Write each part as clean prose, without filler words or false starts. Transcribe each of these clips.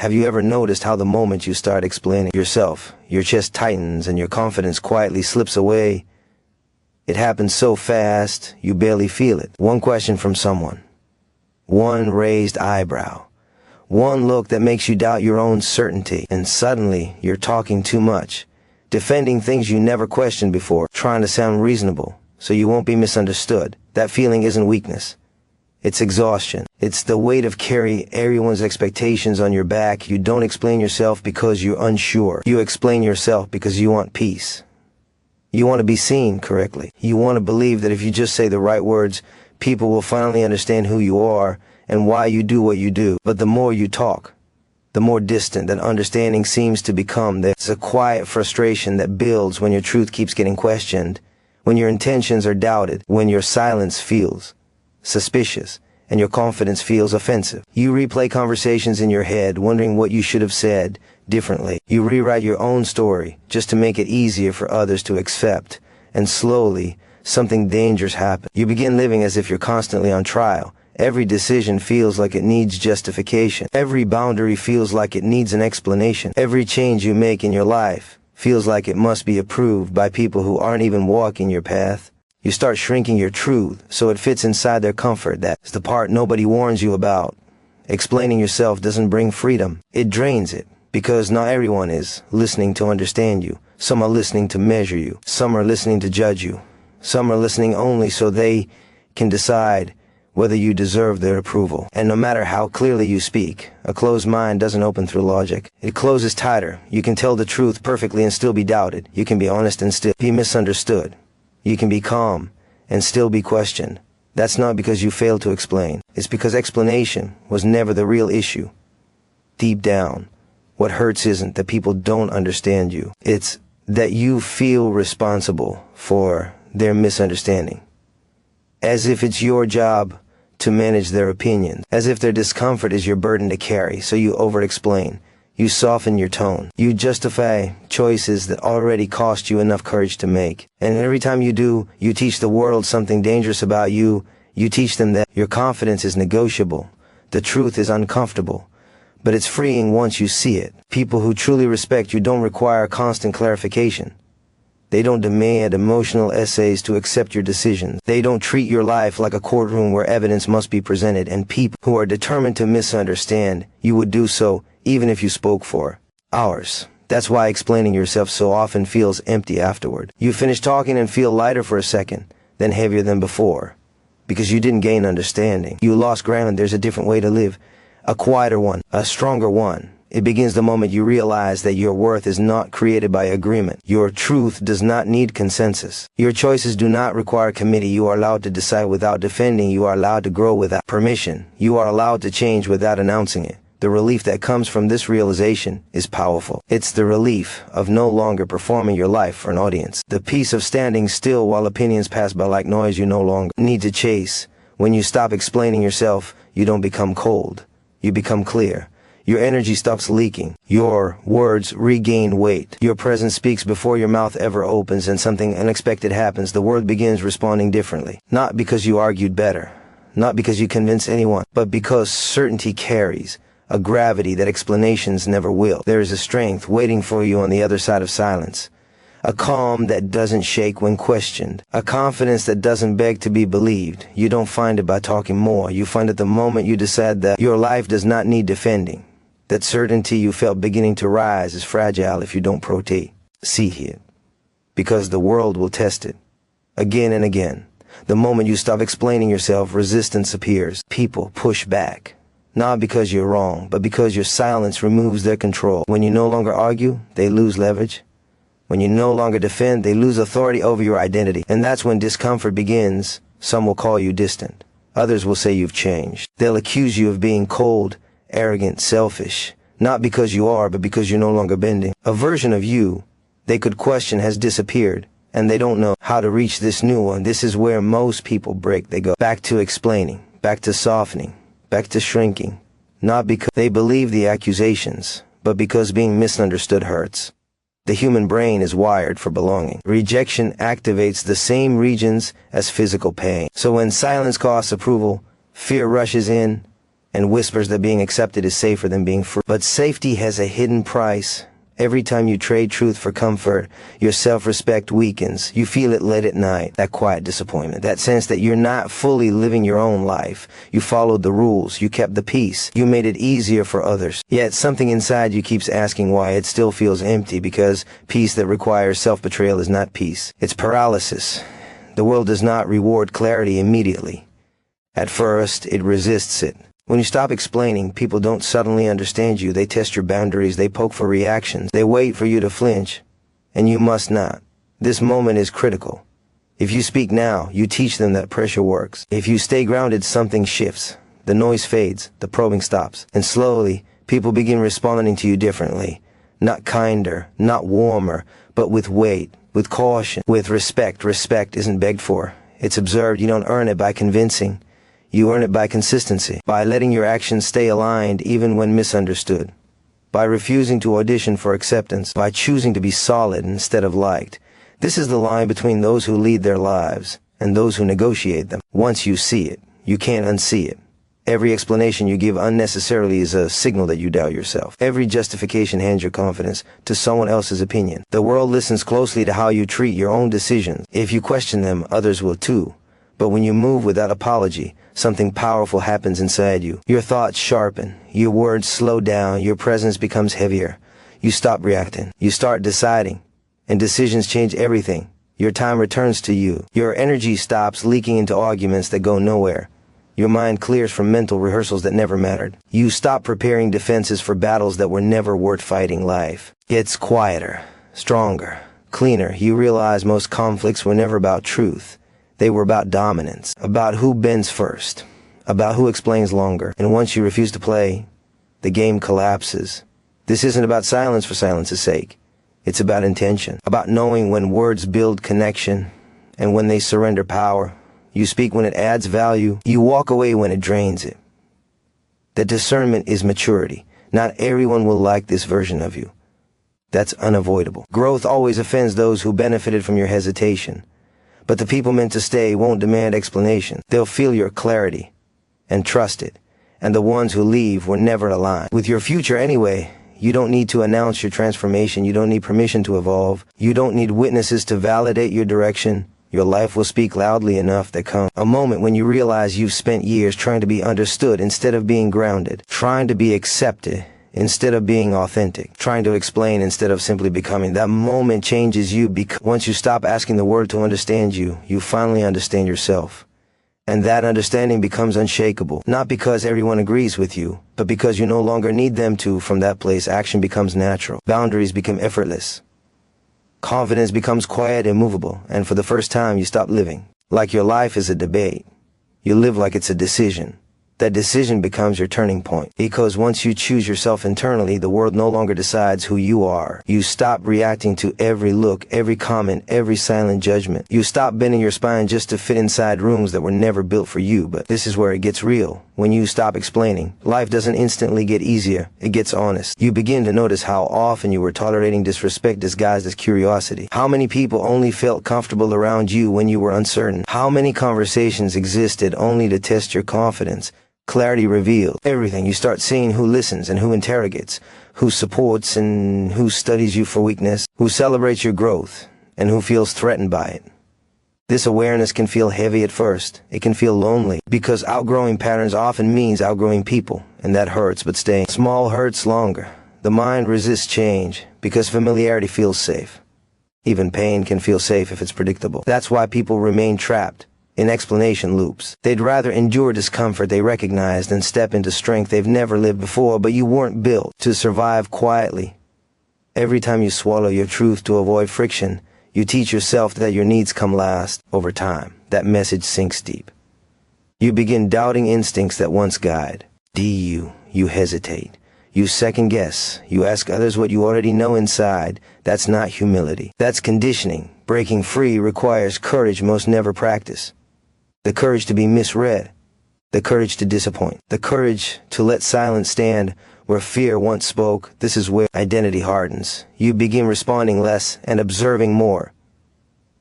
Have you ever noticed how the moment you start explaining yourself, your chest tightens and your confidence quietly slips away? It happens so fast, you barely feel it. One question from someone, one raised eyebrow, one look that makes you doubt your own certainty, and suddenly you're talking too much, defending things you never questioned before, trying to sound reasonable so you won't be misunderstood. That feeling isn't weakness. It's exhaustion. It's the weight of carrying everyone's expectations on your back. You don't explain yourself because you're unsure. You explain yourself because you want peace. You want to be seen correctly. You want to believe that if you just say the right words, people will finally understand who you are and why you do what you do. But the more you talk, the more distant that understanding seems to become. There's a quiet frustration that builds when your truth keeps getting questioned, when your intentions are doubted, when your silence feels suspicious, and your confidence feels offensive. You replay conversations in your head, wondering what you should have said differently. You rewrite your own story just to make it easier for others to accept, and slowly, something dangerous happens. You begin living as if you're constantly on trial. Every decision feels like it needs justification. Every boundary feels like it needs an explanation. Every change you make in your life feels like it must be approved by people who aren't even walking your path. You start shrinking your truth so it fits inside their comfort. That's the part nobody warns you about. Explaining yourself doesn't bring freedom. It drains it, because not everyone is listening to understand you. Some are listening to measure you. Some are listening to judge you. Some are listening only so they can decide whether you deserve their approval. And no matter how clearly you speak, a closed mind doesn't open through logic. It closes tighter. You can tell the truth perfectly and still be doubted. You can be honest and still be misunderstood. You can be calm and still be questioned. That's not because you failed to explain. It's because explanation was never the real issue. Deep down, what hurts isn't that people don't understand you. It's that you feel responsible for their misunderstanding. As if it's your job to manage their opinions. As if their discomfort is your burden to carry, so you over-explain. You soften your tone. You justify choices that already cost you enough courage to make. And every time you do, you teach the world something dangerous about you. You teach them that your confidence is negotiable. The truth is uncomfortable. But it's freeing once you see it. People who truly respect you don't require constant clarification. They don't demand emotional essays to accept your decisions. They don't treat your life like a courtroom where evidence must be presented, and people who are determined to misunderstand you would do so even if you spoke for hours. That's why explaining yourself so often feels empty afterward. You finish talking and feel lighter for a second, then heavier than before. Because you didn't gain understanding. You lost ground. There's a different way to live. A quieter one. A stronger one. It begins the moment you realize that your worth is not created by agreement. Your truth does not need consensus. Your choices do not require committee. You are allowed to decide without defending. You are allowed to grow without permission. You are allowed to change without announcing it. The relief that comes from this realization is powerful. It's the relief of no longer performing your life for an audience. The peace of standing still while opinions pass by like noise you no longer need to chase. When you stop explaining yourself, you don't become cold. You become clear. Your energy stops leaking. Your words regain weight. Your presence speaks before your mouth ever opens, and something unexpected happens. The world begins responding differently. Not because you argued better. Not because you convinced anyone. But because certainty carries a gravity that explanations never will. There is a strength waiting for you on the other side of silence. A calm that doesn't shake when questioned. A confidence that doesn't beg to be believed. You don't find it by talking more. You find it the moment you decide that your life does not need defending. That certainty you felt beginning to rise is fragile if you don't protect. See it. Because the world will test it. Again and again. The moment you stop explaining yourself, resistance appears. People push back. Not because you're wrong, but because your silence removes their control. When you no longer argue, they lose leverage. When you no longer defend, they lose authority over your identity. And that's when discomfort begins. Some will call you distant. Others will say you've changed. They'll accuse you of being cold, arrogant, selfish, not because you are, but because you're no longer bending. A version of you they could question has disappeared, and they don't know how to reach this new one. This is where most people break. They go back to explaining, back to softening, back to shrinking, not because they believe the accusations, but because being misunderstood hurts. The human brain is wired for belonging. Rejection activates the same regions as physical pain. So when silence costs approval, fear rushes in, and whispers that being accepted is safer than being free. But safety has a hidden price. Every time you trade truth for comfort, your self-respect weakens. You feel it late at night, that quiet disappointment, that sense that you're not fully living your own life. You followed the rules, you kept the peace, you made it easier for others. Yet something inside you keeps asking why it still feels empty, because peace that requires self-betrayal is not peace. It's paralysis. The world does not reward clarity immediately. At first, it resists it. When you stop explaining, people don't suddenly understand you. They test your boundaries, they poke for reactions, they wait for you to flinch. And you must not. This moment is critical. If you speak now, you teach them that pressure works. If you stay grounded, something shifts. The noise fades, the probing stops. And slowly, people begin responding to you differently. Not kinder, not warmer, but with weight, with caution, with respect. Respect isn't begged for. It's observed. You don't earn it by convincing. You earn it by consistency, by letting your actions stay aligned even when misunderstood, by refusing to audition for acceptance, by choosing to be solid instead of liked. This is the line between those who lead their lives and those who negotiate them. Once you see it, you can't unsee it. Every explanation you give unnecessarily is a signal that you doubt yourself. Every justification hands your confidence to someone else's opinion. The world listens closely to how you treat your own decisions. If you question them, others will too. But when you move without apology, something powerful happens inside you. Your thoughts sharpen, your words slow down, your presence becomes heavier. You stop reacting, you start deciding, and decisions change everything. Your time returns to you. Your energy stops leaking into arguments that go nowhere. Your mind clears from mental rehearsals that never mattered. You stop preparing defenses for battles that were never worth fighting. Life gets quieter, stronger, cleaner. You realize most conflicts were never about truth. They were about dominance, about who bends first, about who explains longer. And once you refuse to play, the game collapses. This isn't about silence for silence's sake. It's about intention, about knowing when words build connection and when they surrender power. You speak when it adds value. You walk away when it drains it. That discernment is maturity. Not everyone will like this version of you. That's unavoidable. Growth always offends those who benefited from your hesitation. But the people meant to stay won't demand explanation. They'll feel your clarity and trust it. And the ones who leave were never aligned with your future anyway. You don't need to announce your transformation. You don't need permission to evolve. You don't need witnesses to validate your direction. Your life will speak loudly enough. There comes a moment when you realize you've spent years trying to be understood instead of being grounded, trying to be accepted instead of being authentic, trying to explain instead of simply becoming. That moment changes you, because once you stop asking the world to understand you, you finally understand yourself. And that understanding becomes unshakable, not because everyone agrees with you, but because you no longer need them to. From that place, action becomes natural. Boundaries become effortless. Confidence becomes quiet and movable, and for the first time you stop living like your life is a debate. You live like it's a decision. That decision becomes your turning point, because once you choose yourself internally, the world no longer decides who you are. You stop reacting to every look, every comment, every silent judgment. You stop bending your spine just to fit inside rooms that were never built for you. But this is where it gets real. When you stop explaining, life doesn't instantly get easier, it gets honest. You begin to notice how often you were tolerating disrespect disguised as curiosity. How many people only felt comfortable around you when you were uncertain. How many conversations existed only to test your confidence. Clarity revealed everything. You start seeing who listens and who interrogates, who supports and who studies you for weakness, who celebrates your growth and who feels threatened by it. This awareness can feel heavy at first. It can feel lonely, because outgrowing patterns often means outgrowing people, and that hurts, but staying small hurts longer. The mind resists change because familiarity feels safe. Even pain can feel safe if it's predictable. That's why people remain trapped in explanation loops. They'd rather endure discomfort they recognize than step into strength they've never lived before. But you weren't built to survive quietly. Every time you swallow your truth to avoid friction, you teach yourself that your needs come last. Over time, that message sinks deep. You begin doubting instincts that once guide. You hesitate. You second guess. You ask others what you already know inside. That's not humility. That's conditioning. Breaking free requires courage most never practice. The courage to be misread, the courage to disappoint, the courage to let silence stand where fear once spoke. This is where identity hardens. You begin responding less and observing more.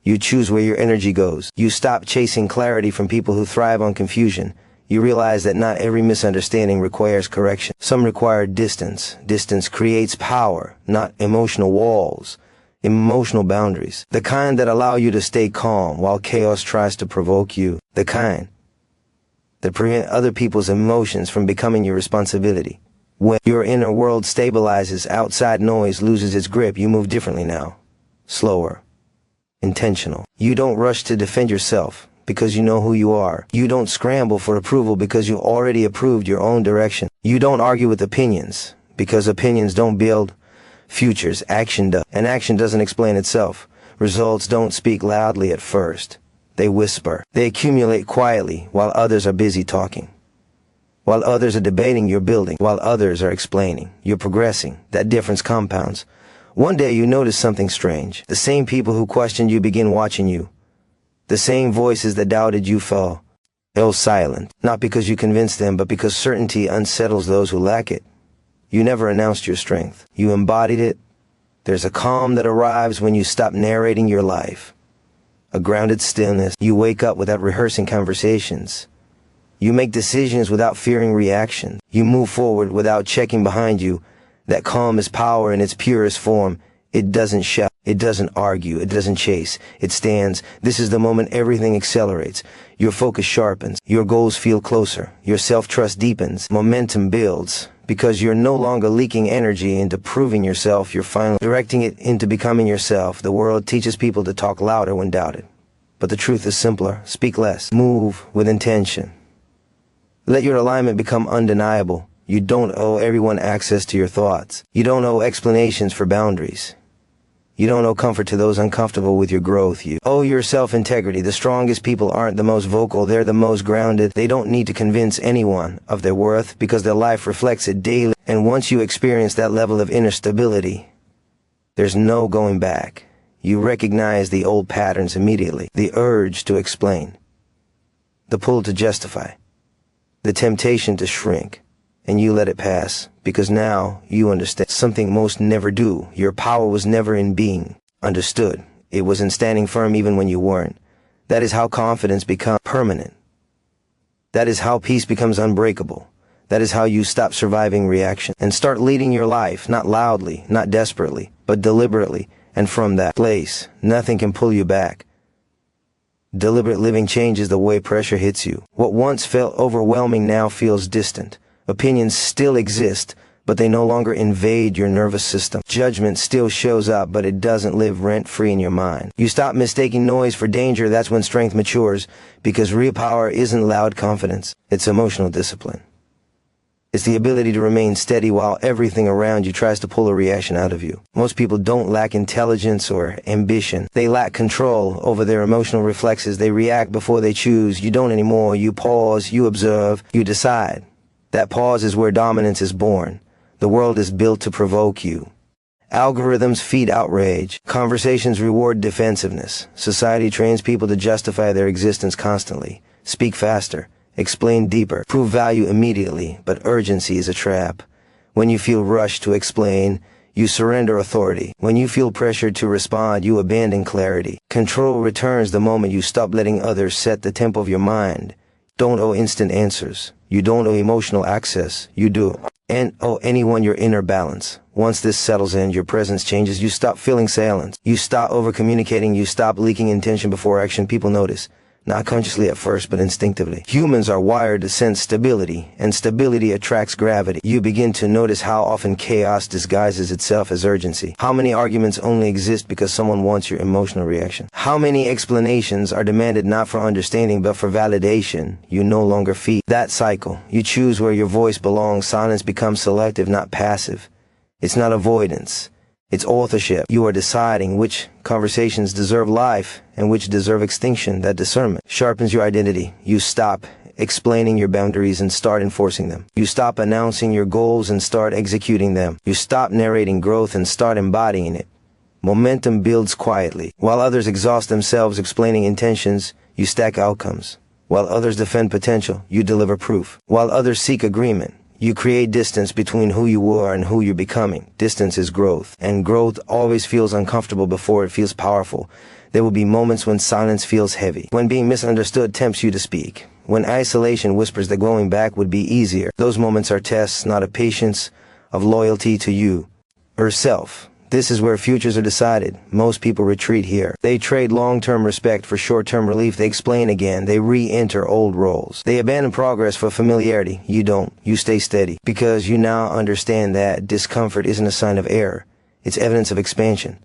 You choose where your energy goes. You stop chasing clarity from people who thrive on confusion. You realize that not every misunderstanding requires correction. Some require distance. Distance creates power, not emotional walls, emotional boundaries. The kind that allow you to stay calm while chaos tries to provoke you. The kind that prevent other people's emotions from becoming your responsibility. When your inner world stabilizes, outside noise loses its grip, you move differently now. Slower. Intentional. You don't rush to defend yourself because you know who you are. You don't scramble for approval because you already approved your own direction. You don't argue with opinions because opinions don't build futures. Action does. And action doesn't explain itself. Results don't speak loudly at first. They whisper. They accumulate quietly while others are busy talking. While others are debating, you're building. While others are explaining, you're progressing. That difference compounds. One day you notice something strange. The same people who questioned you begin watching you. The same voices that doubted you fell silent, not because you convinced them, but because certainty unsettles those who lack it. You never announced your strength. You embodied it. There's a calm that arrives when you stop narrating your life. A grounded stillness. You wake up without rehearsing conversations. You make decisions without fearing reaction. You move forward without checking behind you. That calm is power in its purest form. It doesn't shout. It doesn't argue. It doesn't chase. It stands. This is the moment everything accelerates. Your focus sharpens. Your goals feel closer. Your self-trust deepens. Momentum builds. Because you're no longer leaking energy into proving yourself, you're finally directing it into becoming yourself. The world teaches people to talk louder when doubted. But the truth is simpler. Speak less. Move with intention. Let your alignment become undeniable. You don't owe everyone access to your thoughts. You don't owe explanations for boundaries. You don't owe comfort to those uncomfortable with your growth. You owe yourself integrity. The strongest people aren't the most vocal, they're the most grounded. They don't need to convince anyone of their worth because their life reflects it daily. And once you experience that level of inner stability, there's no going back. You recognize the old patterns immediately. The urge to explain, the pull to justify, the temptation to shrink. And you let it pass, because now you understand something most never do. Your power was never in being understood. It was in standing firm even when you weren't. That is how confidence becomes permanent. That is how peace becomes unbreakable. That is how you stop surviving reaction and start leading your life, not loudly, not desperately, but deliberately. And from that place, nothing can pull you back. Deliberate living changes the way pressure hits you. What once felt overwhelming now feels distant. Opinions still exist, but they no longer invade your nervous system. Judgment still shows up, but it doesn't live rent-free in your mind. You stop mistaking noise for danger. That's when strength matures, because real power isn't loud confidence. It's emotional discipline. It's the ability to remain steady while everything around you tries to pull a reaction out of you. Most people don't lack intelligence or ambition. They lack control over their emotional reflexes. They react before they choose. You don't anymore. You pause, you observe, you decide. That pause is where dominance is born. The world is built to provoke you. Algorithms feed outrage. Conversations reward defensiveness. Society trains people to justify their existence constantly. Speak faster. Explain deeper. Prove value immediately. But urgency is a trap. When you feel rushed to explain, you surrender authority. When you feel pressured to respond, you abandon clarity. Control returns the moment you stop letting others set the tempo of your mind. Don't owe instant answers. You don't owe emotional access. You do. And owe anyone your inner balance. Once this settles in, your presence changes. You stop feeling silent. You stop over-communicating. You stop leaking intention before action. People notice. Not consciously at first, but instinctively. Humans are wired to sense stability, and stability attracts gravity. You begin to notice how often chaos disguises itself as urgency. How many arguments only exist because someone wants your emotional reaction. How many explanations are demanded not for understanding, but for validation. You no longer feed that cycle. You choose where your voice belongs. Silence becomes selective, not passive. It's not avoidance. It's authorship. You are deciding which conversations deserve life and which deserve extinction. That discernment sharpens your identity. You stop explaining your boundaries and start enforcing them. You stop announcing your goals and start executing them. You stop narrating growth and start embodying it. Momentum builds quietly. While others exhaust themselves explaining intentions, you stack outcomes. While others defend potential, you deliver proof. While others seek agreement, you create distance between who you were and who you're becoming. Distance is growth, and growth always feels uncomfortable before it feels powerful. There will be moments when silence feels heavy, when being misunderstood tempts you to speak, when isolation whispers that going back would be easier. Those moments are tests, not of patience, of loyalty to you, or self. This is where futures are decided. Most people retreat here. They trade long-term respect for short-term relief. They explain again. They re-enter old roles. They abandon progress for familiarity. You don't. You stay steady. Because you now understand that discomfort isn't a sign of error. It's evidence of expansion.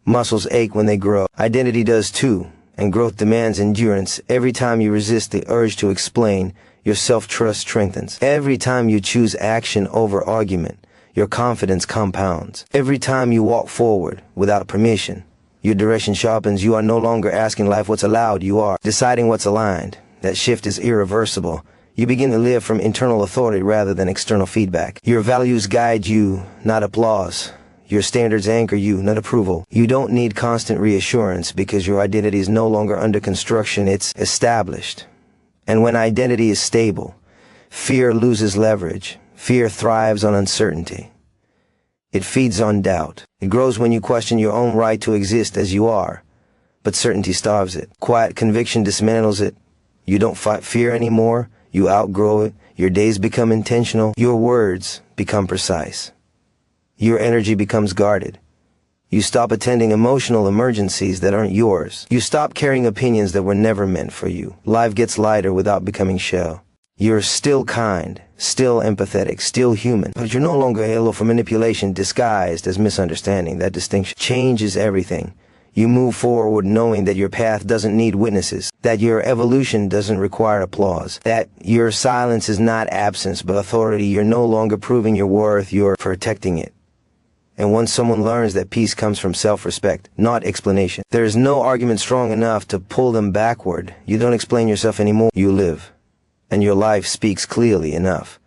Muscles ache when they grow. Identity does too. And growth demands endurance. Every time you resist the urge to explain, your self-trust strengthens. Every time you choose action over argument, your confidence compounds. Every time you walk forward without permission, your direction sharpens. You are no longer asking life what's allowed. You are deciding what's aligned. That shift is irreversible. You begin to live from internal authority rather than external feedback. Your values guide you, not applause. Your standards anchor you, not approval. You don't need constant reassurance because your identity is no longer under construction. It's established. And when identity is stable, fear loses leverage. Fear thrives on uncertainty. It feeds on doubt. It grows when you question your own right to exist as you are. But certainty starves it. Quiet conviction dismantles it. You don't fight fear anymore. You outgrow it. Your days become intentional. Your words become precise. Your energy becomes guarded. You stop attending emotional emergencies that aren't yours. You stop carrying opinions that were never meant for you. Life gets lighter without becoming shell. You're still kind, still empathetic, still human, but you're no longer able for manipulation disguised as misunderstanding. That distinction changes everything. You move forward knowing that your path doesn't need witnesses, that your evolution doesn't require applause, that your silence is not absence but authority. You're no longer proving your worth, you're protecting it. And once someone learns that peace comes from self-respect, not explanation, there is no argument strong enough to pull them backward. You don't explain yourself anymore, you live. And your life speaks clearly enough.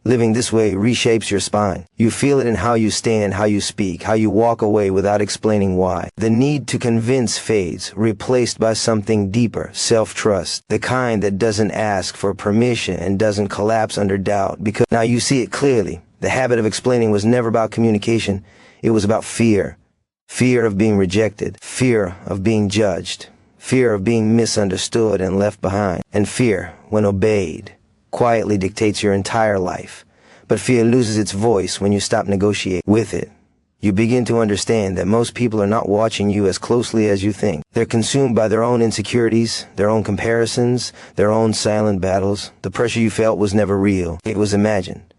Living this way reshapes your spine. You feel it in how you stand, how you speak, how you walk away without explaining why. The need to convince fades, replaced by something deeper, self-trust, the kind that doesn't ask for permission and doesn't collapse under doubt, because now you see it clearly. The habit of explaining was never about communication. It was about fear. Fear of being rejected, fear of being judged, fear of being misunderstood and left behind. And fear, when obeyed, quietly dictates your entire life. But fear loses its voice when you stop negotiating with it. You begin to understand that most people are not watching you as closely as you think. They're consumed by their own insecurities, their own comparisons, their own silent battles. The pressure you felt was never real. It was imagined.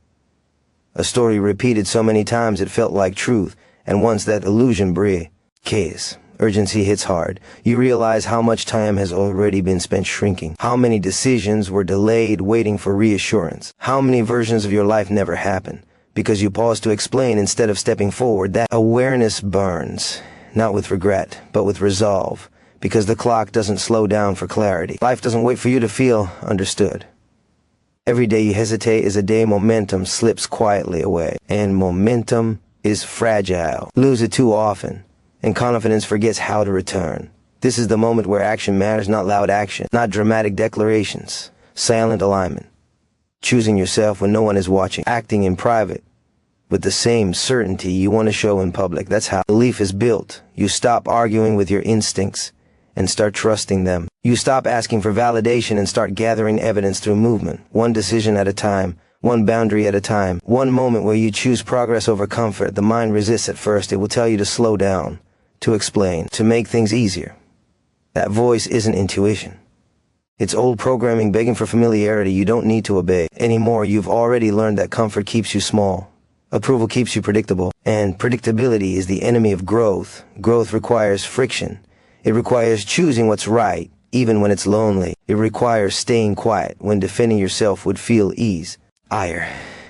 A story repeated so many times it felt like truth, and once that illusion breaks, urgency hits hard. You realize how much time has already been spent shrinking. How many decisions were delayed waiting for reassurance. How many versions of your life never happened because you paused to explain instead of stepping forward. That awareness burns, not with regret, but with resolve, because the clock doesn't slow down for clarity. Life doesn't wait for you to feel understood. Every day you hesitate is a day momentum slips quietly away, and momentum is fragile. Lose it too often, and confidence forgets how to return. This is the moment where action matters, not loud action, not dramatic declarations, silent alignment. Choosing yourself when no one is watching, acting in private with the same certainty you want to show in public. That's how belief is built. You stop arguing with your instincts and start trusting them. You stop asking for validation and start gathering evidence through movement, one decision at a time, one boundary at a time, one moment where you choose progress over comfort. The mind resists at first. It will tell you to slow down, to explain, to make things easier. That voice isn't intuition. It's old programming begging for familiarity. You don't need to obey anymore. You've already learned that comfort keeps you small. Approval keeps you predictable. And predictability is the enemy of growth. Growth requires friction. It requires choosing what's right, even when it's lonely. It requires staying quiet when defending yourself would feel ease. Ire.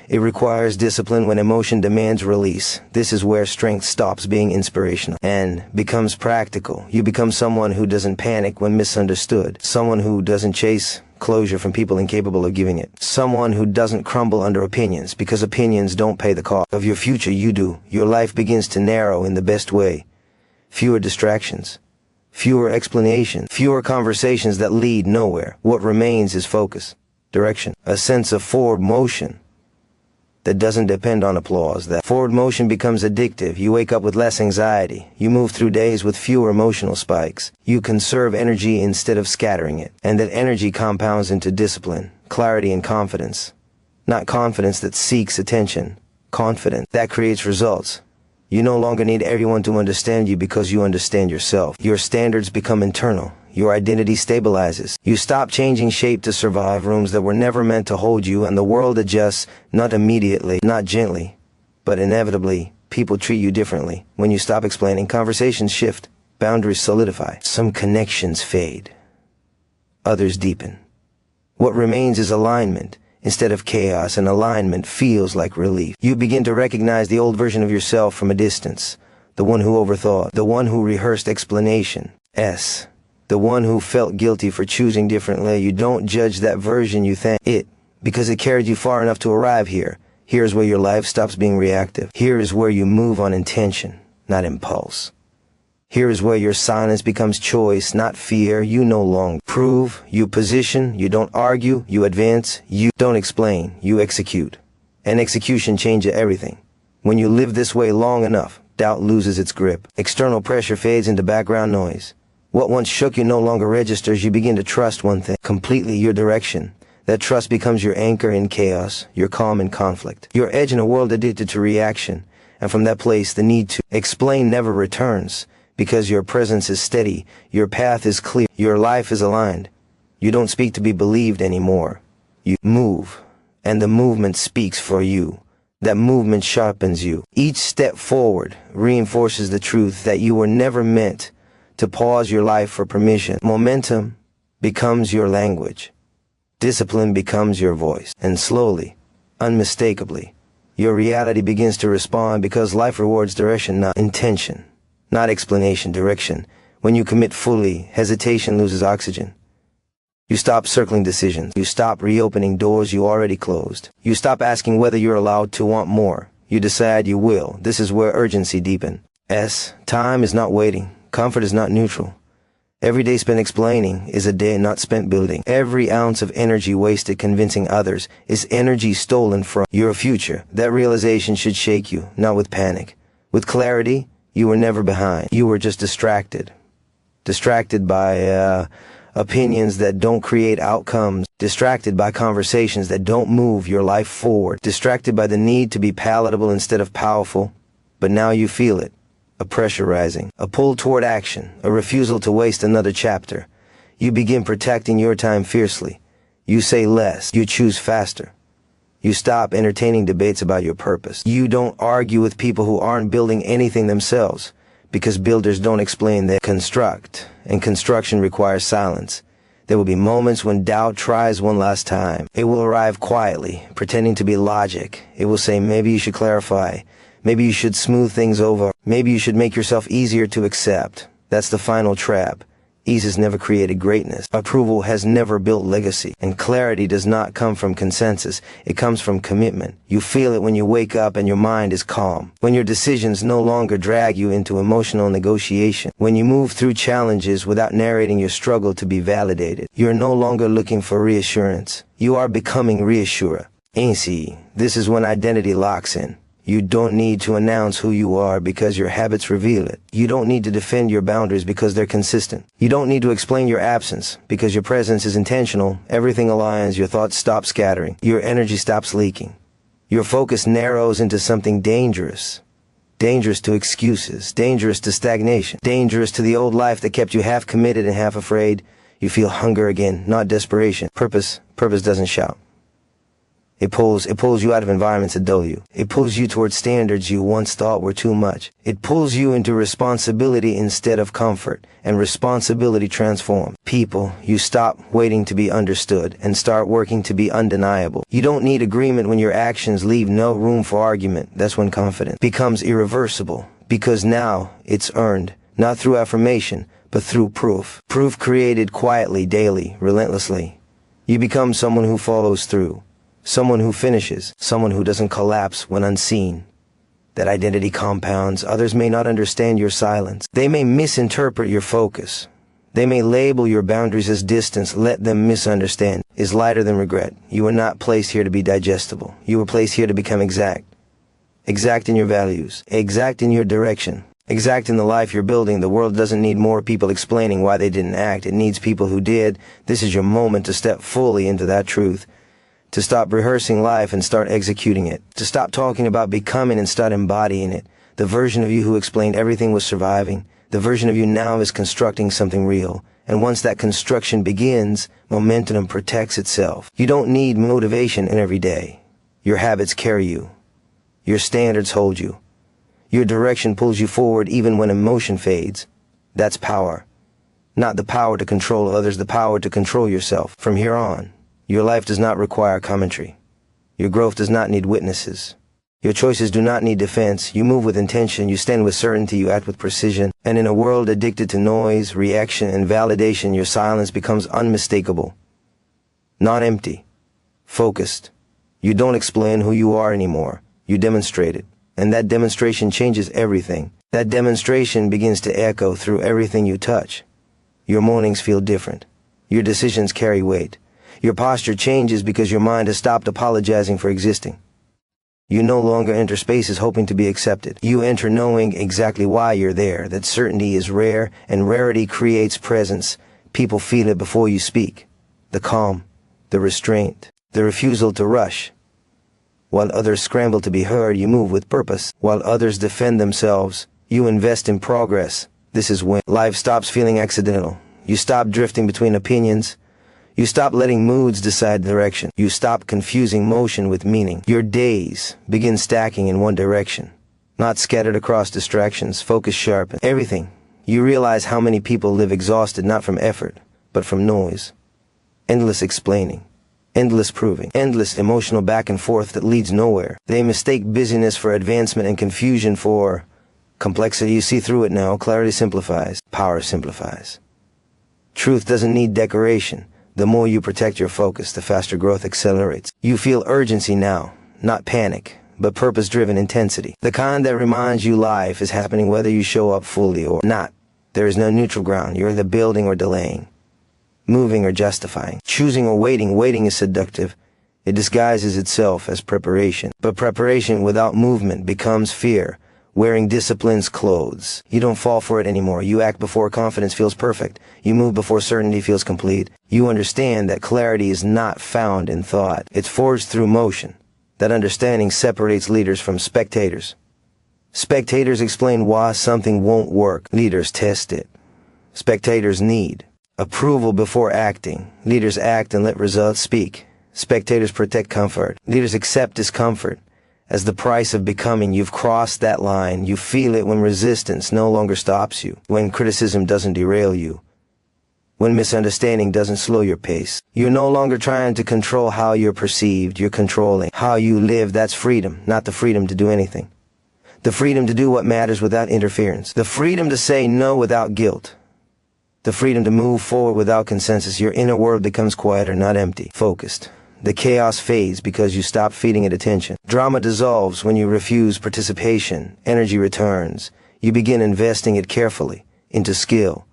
It requires discipline when emotion demands release. This is where strength stops being inspirational and becomes practical. You become someone who doesn't panic when misunderstood. Someone who doesn't chase closure from people incapable of giving it. Someone who doesn't crumble under opinions, because opinions don't pay the cost of your future. You do. Your life begins to narrow in the best way. Fewer distractions. Fewer explanations. Fewer conversations that lead nowhere. What remains is focus, direction, a sense of forward motion. that doesn't depend on applause. That forward motion becomes addictive. You wake up with less anxiety. You move through days with fewer emotional spikes. You conserve energy instead of scattering it. And that energy compounds into discipline, clarity, and confidence. Not confidence that seeks attention. Confidence that creates results. You no longer need everyone to understand you because you understand yourself. Your standards become internal. Your identity stabilizes. You stop changing shape to survive rooms that were never meant to hold you, and the world adjusts, not immediately, not gently, but inevitably. People treat you differently. When you stop explaining, conversations shift, boundaries solidify. Some connections fade. Others deepen. What remains is alignment. Instead of chaos, and alignment feels like relief. You begin to recognize the old version of yourself from a distance. The one who overthought. The one who rehearsed explanation. The one who felt guilty for choosing differently. You don't judge that version, you thank it, because it carried you far enough to arrive here. Here's where your life stops being reactive. Here is where you move on intention, not impulse. Here is where your silence becomes choice, not fear. You no longer prove, you position, you don't argue, you advance, you don't explain, you execute. And execution changes everything. When you live this way long enough, doubt loses its grip. External pressure fades into background noise. What once shook you no longer registers. You begin to trust one thing completely, your direction. That trust becomes your anchor in chaos, your calm in conflict, your edge in a world addicted to reaction. And from that place, the need to explain never returns, because your presence is steady, your path is clear, your life is aligned. You don't speak to be believed anymore. You move, and the movement speaks for you. That movement sharpens you. Each step forward reinforces the truth that you were never meant to pause your life for permission. Momentum becomes your language. Discipline becomes your voice. And slowly, unmistakably, your reality begins to respond, because life rewards direction, not intention, not explanation, direction. When you commit fully, hesitation loses oxygen. You stop circling decisions. You stop reopening doors you already closed. You stop asking whether you're allowed to want more. You decide you will. This is where urgency deepens. Time is not waiting. Comfort is not neutral. Every day spent explaining is a day not spent building. Every ounce of energy wasted convincing others is energy stolen from your future. That realization should shake you, not with panic. With clarity, you were never behind. You were just distracted. Distracted by opinions that don't create outcomes. Distracted by conversations that don't move your life forward. Distracted by the need to be palatable instead of powerful. But now you feel it. A pressure rising, a pull toward action, a refusal to waste another chapter. You begin protecting your time fiercely. You say less. You choose faster. You stop entertaining debates about your purpose. You don't argue with people who aren't building anything themselves, because builders don't explain, they construct, and construction requires silence. There will be moments when doubt tries one last time. It will arrive quietly, pretending to be logic. It will say, maybe you should clarify. Maybe you should smooth things over. Maybe you should make yourself easier to accept. That's the final trap. Ease has never created greatness. Approval has never built legacy. And clarity does not come from consensus. It comes from commitment. You feel it when you wake up and your mind is calm. When your decisions no longer drag you into emotional negotiation. When you move through challenges without narrating your struggle to be validated. You're no longer looking for reassurance. You are becoming reassurer. This is when identity locks in. You don't need to announce who you are because your habits reveal it. You don't need to defend your boundaries because they're consistent. You don't need to explain your absence because your presence is intentional. Everything aligns. Your thoughts stop scattering. Your energy stops leaking. Your focus narrows into something dangerous. Dangerous to excuses. Dangerous to stagnation. Dangerous to the old life that kept you half committed and half afraid. You feel hunger again, not desperation. Purpose doesn't shout. It pulls you out of environments that dull you. It pulls you towards standards you once thought were too much. It pulls you into responsibility instead of comfort, and responsibility transforms people. You stop waiting to be understood and start working to be undeniable. You don't need agreement when your actions leave no room for argument. That's when confidence becomes irreversible, because now it's earned, not through affirmation, but through proof. Proof created quietly, daily, relentlessly. You become someone who follows through. Someone who finishes, someone who doesn't collapse when unseen. That identity compounds. Others may not understand your silence. They may misinterpret your focus. They may label your boundaries as distance. Let them misunderstand. Is lighter than regret. You were not placed here to be digestible. You were placed here to become exact. Exact in your values. Exact in your direction. Exact in the life you're building. The world doesn't need more people explaining why they didn't act. It needs people who did. This is your moment to step fully into that truth. To stop rehearsing life and start executing it. To stop talking about becoming and start embodying it. The version of you who explained everything was surviving. The version of you now is constructing something real. And once that construction begins, momentum protects itself. You don't need motivation in every day. Your habits carry you. Your standards hold you. Your direction pulls you forward even when emotion fades. That's power. Not the power to control others, the power to control yourself. From here on, your life does not require commentary. Your growth does not need witnesses. Your choices do not need defense. You move with intention, you stand with certainty, you act with precision. And in a world addicted to noise, reaction, and validation, your silence becomes unmistakable. Not empty. Focused. You don't explain who you are anymore. You demonstrate it. And that demonstration changes everything. That demonstration begins to echo through everything you touch. Your mornings feel different. Your decisions carry weight. Your posture changes because your mind has stopped apologizing for existing. You no longer enter spaces hoping to be accepted. You enter knowing exactly why you're there, that certainty is rare, and rarity creates presence. People feel it before you speak. The calm, the restraint, the refusal to rush. While others scramble to be heard, you move with purpose. While others defend themselves, you invest in progress. This is when life stops feeling accidental. You stop drifting between opinions. You stop letting moods decide direction. You stop confusing motion with meaning. Your days begin stacking in one direction, not scattered across distractions. Focus sharp. Everything. You realize how many people live exhausted not from effort, but from noise. Endless explaining. Endless proving. Endless emotional back and forth that leads nowhere. They mistake busyness for advancement and confusion for complexity. You see through it now. Clarity simplifies. Power simplifies. Truth doesn't need decoration. The more you protect your focus, the faster growth accelerates. You feel urgency now, not panic, but purpose-driven intensity. The kind that reminds you life is happening whether you show up fully or not. There is no neutral ground. You're either building or delaying, moving or justifying, choosing or waiting. Waiting is seductive. It disguises itself as preparation. But preparation without movement becomes fear, wearing discipline's clothes. You don't fall for it anymore. You act before confidence feels perfect. You move before certainty feels complete. You understand that clarity is not found in thought. It's forged through motion. That understanding separates leaders from spectators. Spectators explain why something won't work. Leaders test it. Spectators need approval before acting. Leaders act and let results speak. Spectators protect comfort. Leaders accept discomfort as the price of becoming. You've crossed that line. You feel it when resistance no longer stops you, when criticism doesn't derail you, when misunderstanding doesn't slow your pace. You're no longer trying to control how you're perceived. You're controlling how you live. That's freedom, not the freedom to do anything. The freedom to do what matters without interference. The freedom to say no without guilt. The freedom to move forward without consensus. Your inner world becomes quieter, not empty, focused. The chaos fades because you stop feeding it attention. Drama dissolves when you refuse participation. Energy returns. You begin investing it carefully into skill,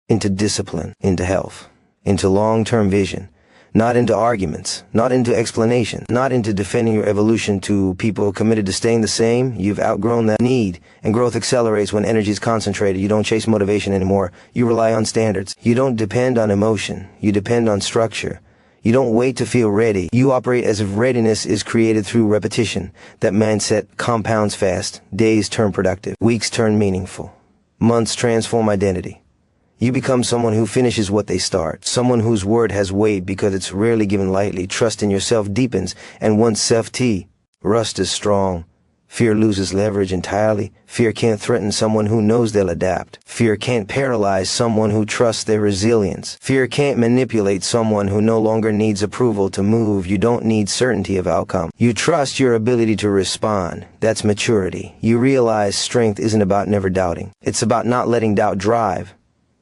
into discipline, into health, into long-term vision, not into arguments, not into explanation, not into defending your evolution to people committed to staying the same. You've outgrown that need, and growth accelerates when energy is concentrated. You don't chase motivation anymore. You rely on standards. You don't depend on emotion. You depend on structure. You don't wait to feel ready. You operate as if readiness is created through repetition. That mindset compounds fast. Days turn productive. Weeks turn meaningful. Months transform identity. You become someone who finishes what they start. Someone whose word has weight because it's rarely given lightly. Trust in yourself deepens, and once self-rust is strong, fear loses leverage entirely. Fear can't threaten someone who knows they'll adapt. Fear can't paralyze someone who trusts their resilience. Fear can't manipulate someone who no longer needs approval to move. You don't need certainty of outcome. You trust your ability to respond. That's maturity. You realize strength isn't about never doubting. It's about not letting doubt drive.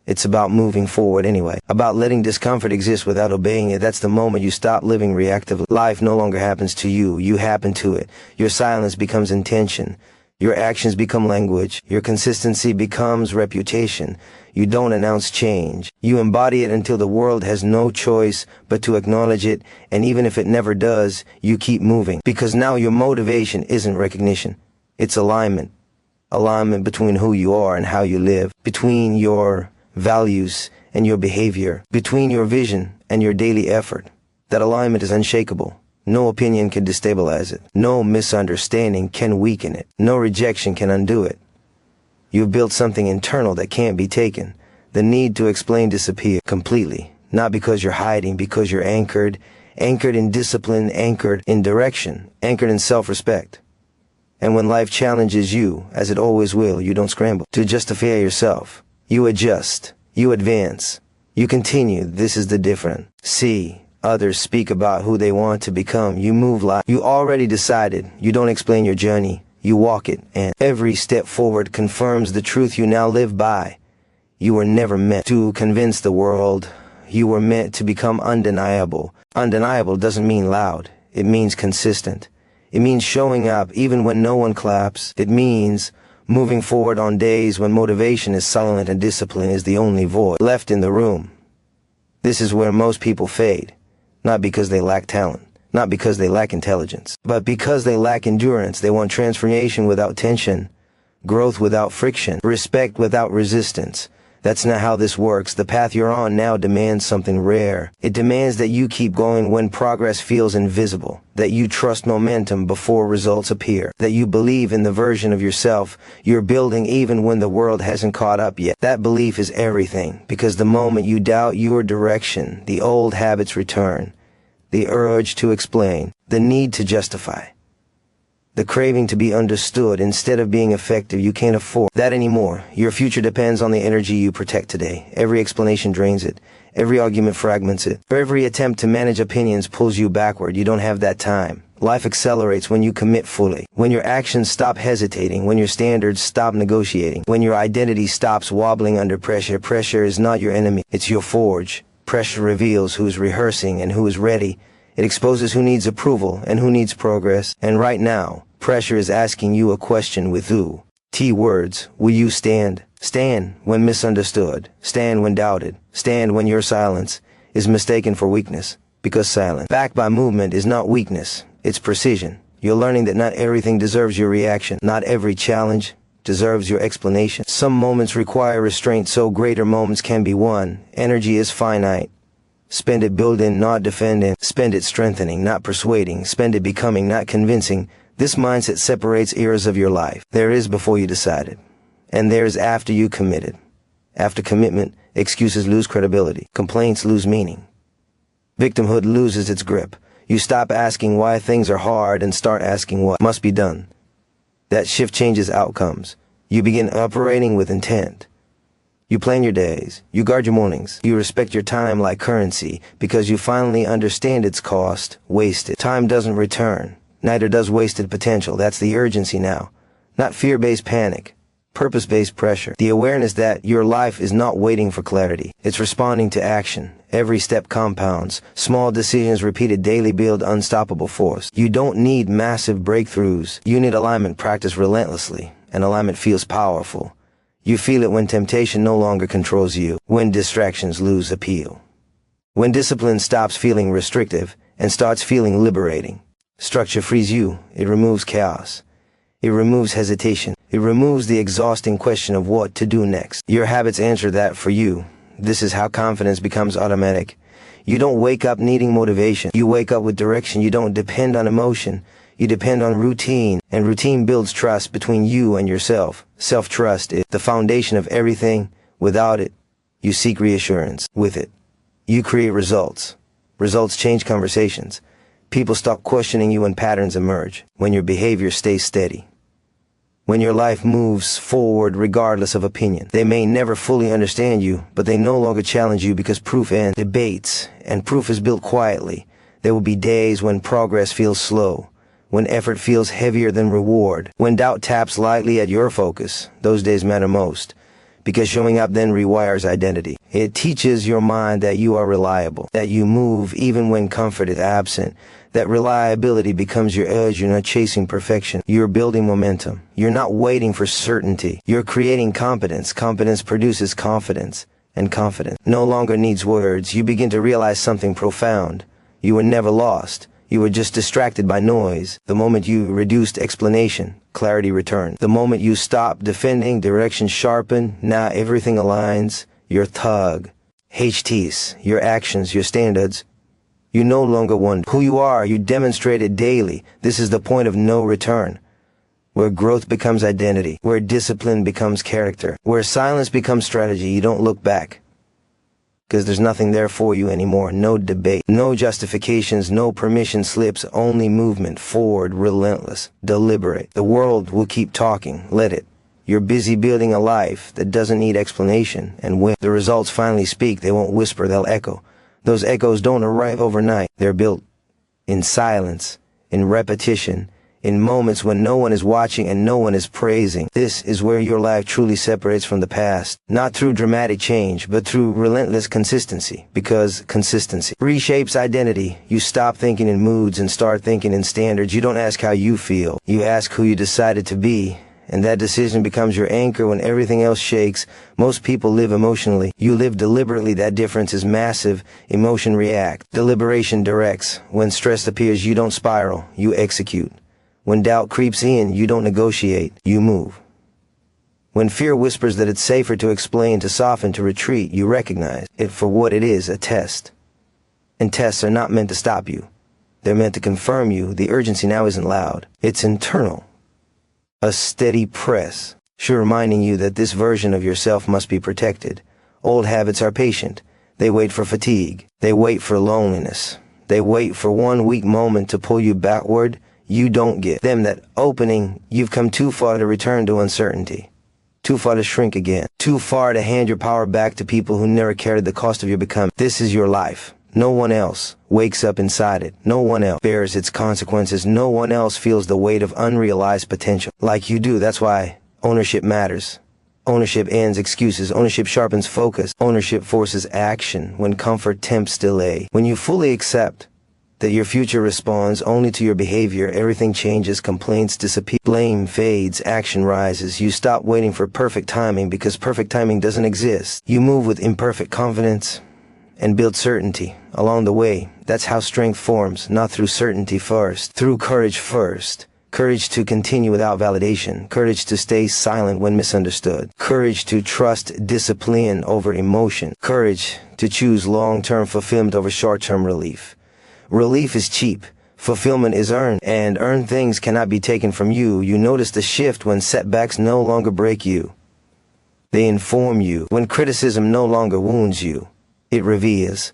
It's about moving forward anyway. About letting discomfort exist without obeying it. That's the moment you stop living reactively. Life no longer happens to you. You happen to it. Your silence becomes intention. Your actions become language. Your consistency becomes reputation. You don't announce change. You embody it until the world has no choice but to acknowledge it, and even if it never does, you keep moving. Because now your motivation isn't recognition. It's alignment. Alignment between who you are and how you live. Between your values and your behavior. Between your vision and your daily effort. That alignment is unshakable. No opinion can destabilize it. No misunderstanding can weaken it. No rejection can undo it. You've built something internal that can't be taken. The need to explain disappears completely. Not because you're hiding, because you're anchored. Anchored in discipline, anchored in direction, anchored in self-respect. And when life challenges you, as it always will, you don't scramble to justify yourself. You adjust. You advance. You continue. This is the difference. See. Others speak about who they want to become. You move like you already decided. You don't explain your journey. You walk it, and every step forward confirms the truth you now live by. You were never meant to convince the world. You were meant to become undeniable. Undeniable doesn't mean loud. It means consistent. It means showing up even when no one claps. It means moving forward on days when motivation is silent and discipline is the only voice left in the room. This is where most people fade. Not because they lack talent, not because they lack intelligence, but because they lack endurance. They want transformation without tension, growth without friction, respect without resistance. That's not how this works. The path you're on now demands something rare. It demands that you keep going when progress feels invisible, that you trust momentum before results appear, that you believe in the version of yourself you're building even when the world hasn't caught up yet. That belief is everything, because the moment you doubt your direction, the old habits return, the urge to explain, the need to justify. The craving to be understood instead of being effective. You can't afford that anymore. Your future depends on the energy you protect today. Every explanation drains it. Every argument fragments it. Every attempt to manage opinions pulls you backward. You don't have that time. Life accelerates when you commit fully. When your actions stop hesitating. When your standards stop negotiating. When your identity stops wobbling under pressure. Pressure is not your enemy. It's your forge. Pressure reveals who's rehearsing and who is ready. It exposes who needs approval and who needs progress. And right now, pressure is asking you a question with who. T words. Will you stand? Stand when misunderstood. Stand when doubted. Stand when your silence is mistaken for weakness. Because silence, backed by movement, is not weakness. It's precision. You're learning that not everything deserves your reaction. Not every challenge deserves your explanation. Some moments require restraint so greater moments can be won. Energy is finite. Spend it building, not defending. Spend it strengthening, not persuading. Spend it becoming, not convincing. This mindset separates eras of your life. There is before you decided, and there is after you committed. After commitment, excuses lose credibility. Complaints lose meaning. Victimhood loses its grip. You stop asking why things are hard and start asking what must be done. That shift changes outcomes. You begin operating with intent. You plan your days, you guard your mornings, you respect your time like currency because you finally understand its cost. Wasted time doesn't return, neither does wasted potential. That's the urgency now. Not fear-based panic, purpose-based pressure. The awareness that your life is not waiting for clarity. It's responding to action. Every step compounds. Small decisions repeated daily build unstoppable force. You don't need massive breakthroughs. You need alignment practiced relentlessly, and alignment feels powerful. You feel it when temptation no longer controls you, when distractions lose appeal, when discipline stops feeling restrictive and starts feeling liberating. Structure frees you. It removes chaos. It removes hesitation. It removes the exhausting question of what to do next. Your habits answer that for you. This is how confidence becomes automatic. You don't wake up needing motivation. You wake up with direction. You don't depend on emotion. You depend on routine, and routine builds trust between you and yourself. Self-trust is the foundation of everything. Without it, you seek reassurance. With it, you create results. Results change conversations. People stop questioning you when patterns emerge, when your behavior stays steady, when your life moves forward regardless of opinion. They may never fully understand you, but they no longer challenge you because proof ends debates, and proof is built quietly. There will be days when progress feels slow, when effort feels heavier than reward, when doubt taps lightly at your focus. Those days matter most, because showing up then rewires identity. It teaches your mind that you are reliable, that you move even when comfort is absent, That reliability becomes your edge. You're not chasing perfection. You're building momentum. You're not waiting for certainty. You're creating competence. Competence produces confidence. And confidence no longer needs words. You begin to realize something profound. You were never lost. You were just distracted by noise. The moment you reduced explanation, clarity returned. The moment you stopped defending, direction sharpened. Now everything aligns. Your thug, HTs, your actions, your standards. You no longer wonder who you are. You demonstrate it daily. This is the point of no return, where growth becomes identity, where discipline becomes character, where silence becomes strategy. You don't look back, because there's nothing there for you anymore. No debate, no justifications, no permission slips, only movement forward, relentless, deliberate. The world will keep talking. Let it. You're busy building a life that doesn't need explanation, and when the results finally speak, they won't whisper, they'll echo. Those echoes don't arrive overnight. They're built in silence, in repetition, in moments when no one is watching and no one is praising. This is where your life truly separates from the past, not through dramatic change, but through relentless consistency, because consistency reshapes identity. You stop thinking in moods and start thinking in standards. You don't ask how you feel. You ask who you decided to be. And that decision becomes your anchor when everything else shakes. Most people live emotionally. You live deliberately. That difference is massive. Emotion reacts. Deliberation directs. When stress appears, you don't spiral. You execute. When doubt creeps in, you don't negotiate. You move. When fear whispers that it's safer to explain, to soften, to retreat, you recognize it for what it is, a test. And tests are not meant to stop you. They're meant to confirm you. The urgency now isn't loud. It's internal. A steady press, sure reminding you that this version of yourself must be protected. Old habits are patient. They wait for fatigue. They wait for loneliness. They wait for one weak moment to pull you backward. You don't give them that opening. You've come too far to return to uncertainty. Too far to shrink again. Too far to hand your power back to people who never carried the cost of your becoming. This is your life. No one else wakes up inside it. No one else bears its consequences. No one else feels the weight of unrealized potential like you do. That's why ownership matters. Ownership ends excuses. Ownership sharpens focus. Ownership forces action when comfort tempts delay. When you fully accept that your future responds only to your behavior, everything changes. Complaints disappear. Blame fades. Action rises. You stop waiting for perfect timing, because perfect timing doesn't exist. You move with imperfect confidence and build certainty along the way. That's how strength forms, not through certainty first, through courage first. Courage to continue without validation. Courage to stay silent when misunderstood. Courage to trust discipline over emotion. Courage to choose long-term fulfillment over short-term relief. Relief is cheap. Fulfillment is earned, and earned things cannot be taken from you. You notice the shift when setbacks no longer break you. They inform you. When criticism no longer wounds you, it reveals.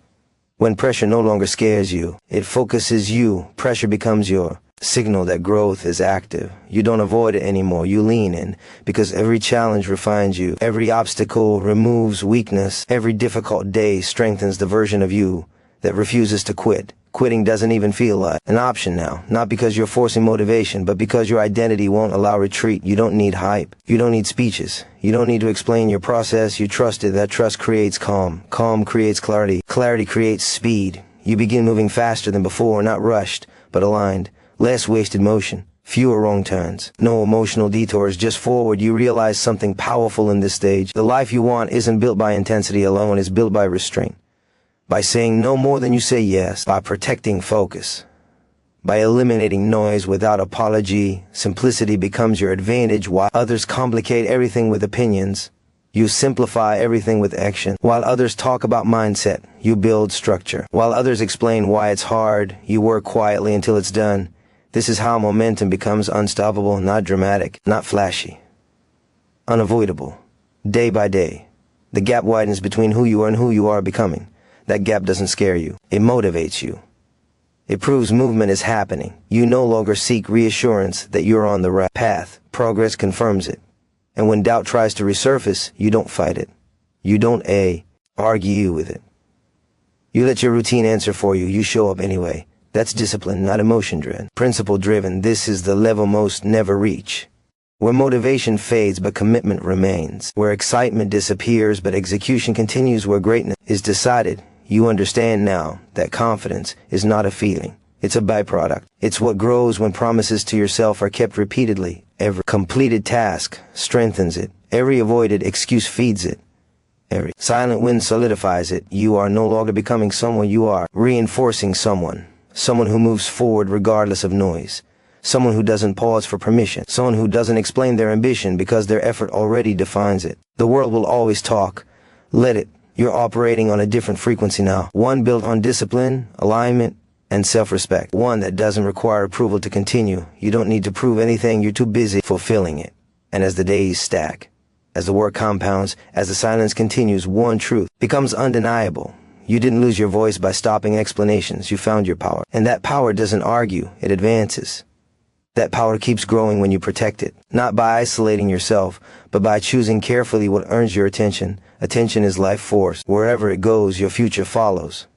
When pressure no longer scares you, it focuses you. Pressure becomes your signal that growth is active. You don't avoid it anymore. You lean in, because every challenge refines you. Every obstacle removes weakness. Every difficult day strengthens the version of you that refuses to quit. Quitting doesn't even feel like an option now. Not because you're forcing motivation, but because your identity won't allow retreat. You don't need hype. You don't need speeches. You don't need to explain your process. You trust it. That trust creates calm. Calm creates clarity. Clarity creates speed. You begin moving faster than before, not rushed, but aligned. Less wasted motion. Fewer wrong turns. No emotional detours, just forward. You realize something powerful in this stage. The life you want isn't built by intensity alone. It's built by restraint. By saying no more than you say yes, by protecting focus, by eliminating noise without apology. Simplicity becomes your advantage. While others complicate everything with opinions, you simplify everything with action. While others talk about mindset, you build structure. While others explain why it's hard, you work quietly until it's done. This is how momentum becomes unstoppable, not dramatic, not flashy, unavoidable. Day by day, the gap widens between who you are and who you are becoming. That gap doesn't scare you. It motivates you. It proves movement is happening. You no longer seek reassurance that you're on the right path. Progress confirms it. And when doubt tries to resurface, you don't fight it. You don't argue with it. You let your routine answer for you. You show up anyway. That's discipline, not emotion-driven. Principle-driven. This is the level most never reach. Where motivation fades but commitment remains. Where excitement disappears but execution continues. Where greatness is decided. You understand now that confidence is not a feeling. It's a byproduct. It's what grows when promises to yourself are kept repeatedly. Every completed task strengthens it. Every avoided excuse feeds it. Every silent win solidifies it. You are no longer becoming someone, you are reinforcing someone. Someone who moves forward regardless of noise. Someone who doesn't pause for permission. Someone who doesn't explain their ambition because their effort already defines it. The world will always talk. Let it. You're operating on a different frequency now. One built on discipline, alignment, and self-respect. One that doesn't require approval to continue. You don't need to prove anything. You're too busy fulfilling it. And as the days stack, as the work compounds, as the silence continues, one truth becomes undeniable. You didn't lose your voice by stopping explanations. You found your power. And that power doesn't argue. It advances. That power keeps growing when you protect it. Not by isolating yourself, but by choosing carefully what earns your attention. Attention is life force. Wherever it goes, your future follows.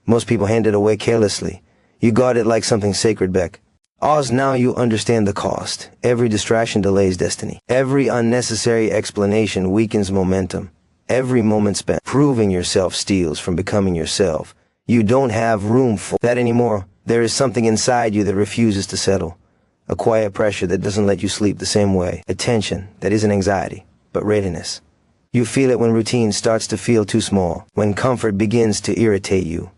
Most people hand it away carelessly. You guard it like something sacred, Beck. Oz, now you understand the cost. Every distraction delays destiny. Every unnecessary explanation weakens momentum. Every moment spent proving yourself steals from becoming yourself. You don't have room for that anymore. There is something inside you that refuses to settle. A quiet pressure that doesn't let you sleep the same way. A tension that isn't anxiety, but readiness. You feel it when routine starts to feel too small. When comfort begins to irritate you.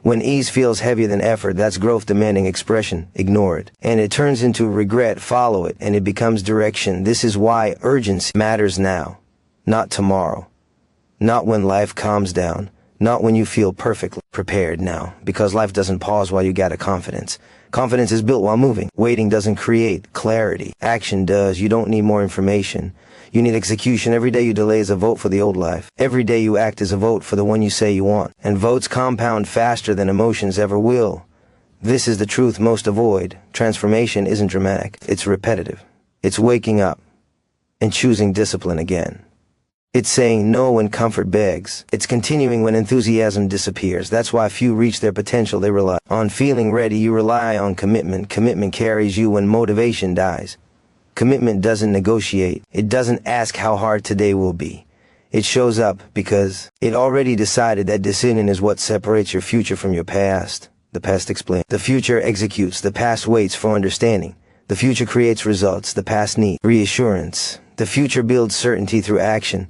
When ease feels heavier than effort, that's growth demanding expression. Ignore it. And it turns into regret. Follow it, and it becomes direction. This is why urgency matters now. Not tomorrow. Not when life calms down. Not when you feel perfectly prepared now. Because life doesn't pause while you gather confidence. Confidence is built while moving. Waiting doesn't create clarity. Action does. You don't need more information. You need execution. Every day you delay is a vote for the old life. Every day you act is a vote for the one you say you want. And votes compound faster than emotions ever will. This is the truth most avoid. Transformation isn't dramatic. It's repetitive. It's waking up and choosing discipline again. It's saying no when comfort begs. It's continuing when enthusiasm disappears. That's why few reach their potential. They rely on feeling ready. You rely on commitment. Commitment carries you when motivation dies. Commitment doesn't negotiate. It doesn't ask how hard today will be. It shows up because it already decided that decision is what separates your future from your past. The past explains. The future executes. The past waits for understanding. The future creates results. The past needs reassurance. The future builds certainty through action.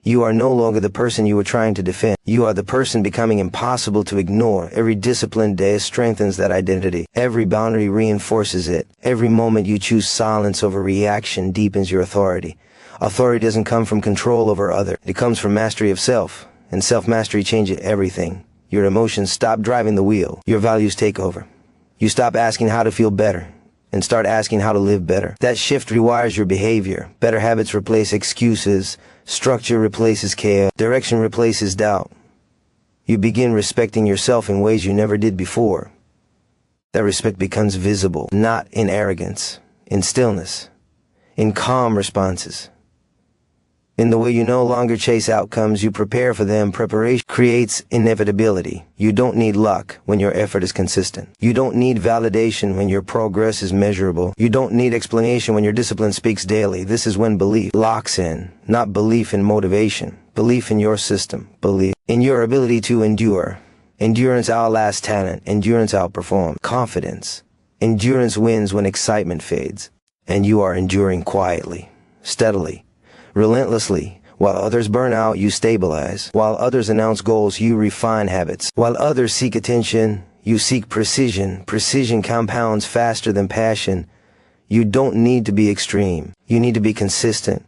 You are no longer the person you were trying to defend. You are the person becoming impossible to ignore. Every disciplined day strengthens that identity. Every boundary reinforces it. Every moment you choose silence over reaction deepens your authority. Authority doesn't come from control over others. It comes from mastery of self. And self-mastery changes everything. Your emotions stop driving the wheel. Your values take over. You stop asking how to feel better and start asking how to live better. That shift rewires your behavior. Better habits replace excuses. Structure replaces chaos. Direction replaces doubt. You begin respecting yourself in ways you never did before. That respect becomes visible, not in arrogance, in stillness, in calm responses. In the way you no longer chase outcomes, you prepare for them. Preparation creates inevitability. You don't need luck when your effort is consistent. You don't need validation when your progress is measurable. You don't need explanation when your discipline speaks daily. This is when belief locks in, not belief in motivation. Belief in your system. Belief in your ability to endure. Endurance outlasts talent. Endurance outperforms confidence. Endurance wins when excitement fades. And you are enduring quietly, steadily, relentlessly. While others burn out, you stabilize. While others announce goals, you refine habits. While others seek attention, you seek precision. Precision compounds faster than passion. You don't need to be extreme. You need to be consistent.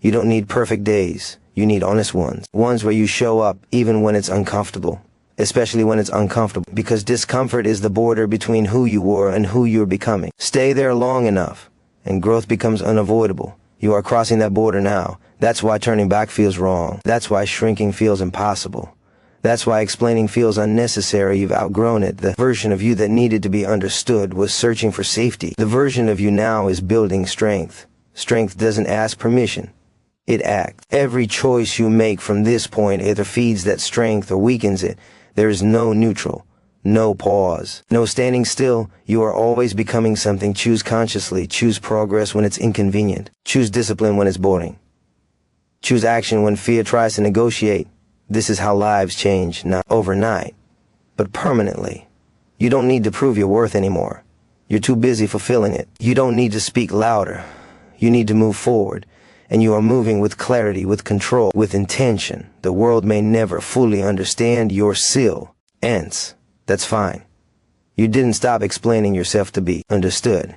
You don't need perfect days. You need honest ones. Ones where you show up even when it's uncomfortable. Especially when it's uncomfortable. Because discomfort is the border between who you were and who you're becoming. Stay there long enough, and growth becomes unavoidable. You are crossing that border now. That's why turning back feels wrong. That's why shrinking feels impossible. That's why explaining feels unnecessary. You've outgrown it. The version of you that needed to be understood was searching for safety. The version of you now is building strength. Strength doesn't ask permission. It acts. Every choice you make from this point either feeds that strength or weakens it. There is no neutral. No pause. No standing still. You are always becoming something. Choose consciously. Choose progress when it's inconvenient. Choose discipline when it's boring. Choose action when fear tries to negotiate. This is how lives change, not overnight, but permanently. You don't need to prove your worth anymore. You're too busy fulfilling it. You don't need to speak louder. You need to move forward. And you are moving with clarity, with control, with intention. The world may never fully understand your still. Ends. That's fine. You didn't stop explaining yourself to be understood.